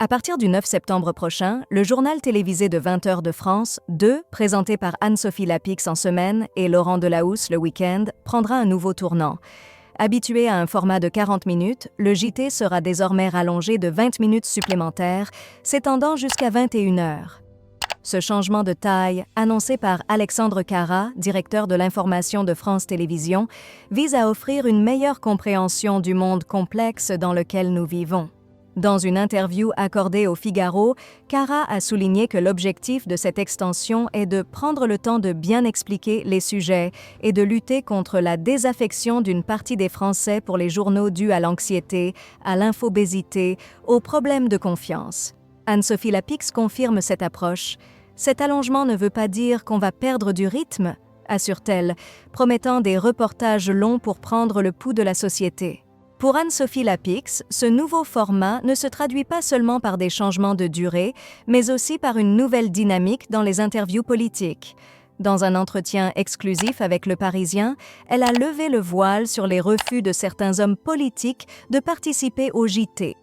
À partir du 9 septembre prochain, le journal télévisé de 20 heures de France, 2, présenté par Anne-Sophie Lapix en semaine et Laurent Delahousse le week-end, prendra un nouveau tournant. Habitué à un format de 40 minutes, le JT sera désormais rallongé de 20 minutes supplémentaires, s'étendant jusqu'à 21 heures. Ce changement de taille, annoncé par Alexandre Carra, directeur de l'information de France Télévisions, vise à offrir une meilleure compréhension du monde complexe dans lequel nous vivons. Dans une interview accordée au Figaro, Carra a souligné que l'objectif de cette extension est de prendre le temps de bien expliquer les sujets et de lutter contre la désaffection d'une partie des Français pour les journaux dus à l'anxiété, à l'infobésité, aux problèmes de confiance. Anne-Sophie Lapix confirme cette approche. Cet allongement ne veut pas dire qu'on va perdre du rythme, assure-t-elle, promettant des reportages longs pour prendre le pouls de la société. Pour Anne-Sophie Lapix, ce nouveau format ne se traduit pas seulement par des changements de durée, mais aussi par une nouvelle dynamique dans les interviews politiques. Dans un entretien exclusif avec Le Parisien, elle a levé le voile sur les refus de certains hommes politiques de participer au JT.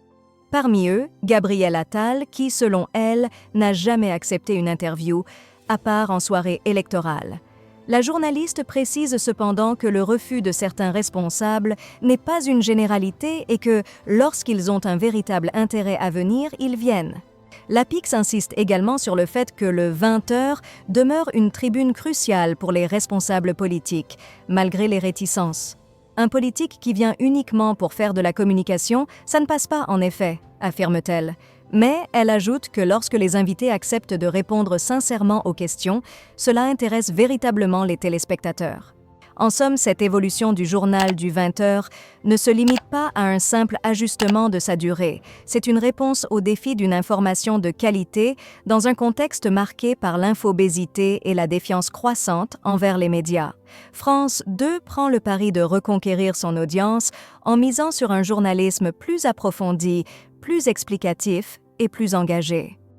Parmi eux, Gabriel Attal, qui, selon elle, n'a jamais accepté une interview, à part en soirée électorale. La journaliste précise cependant que le refus de certains responsables n'est pas une généralité et que, lorsqu'ils ont un véritable intérêt à venir, ils viennent. Lapix insiste également sur le fait que le 20 heures demeure une tribune cruciale pour les responsables politiques, malgré les réticences. Un politique qui vient uniquement pour faire de la communication, ça ne passe pas en effet, affirme-t-elle. Mais elle ajoute que lorsque les invités acceptent de répondre sincèrement aux questions, cela intéresse véritablement les téléspectateurs. En somme, cette évolution du journal du 20 heures ne se limite pas à un simple ajustement de sa durée. C'est une réponse au défi d'une information de qualité dans un contexte marqué par l'infobésité et la défiance croissante envers les médias. France 2 prend le pari de reconquérir son audience en misant sur un journalisme plus approfondi, plus explicatif et plus engagé.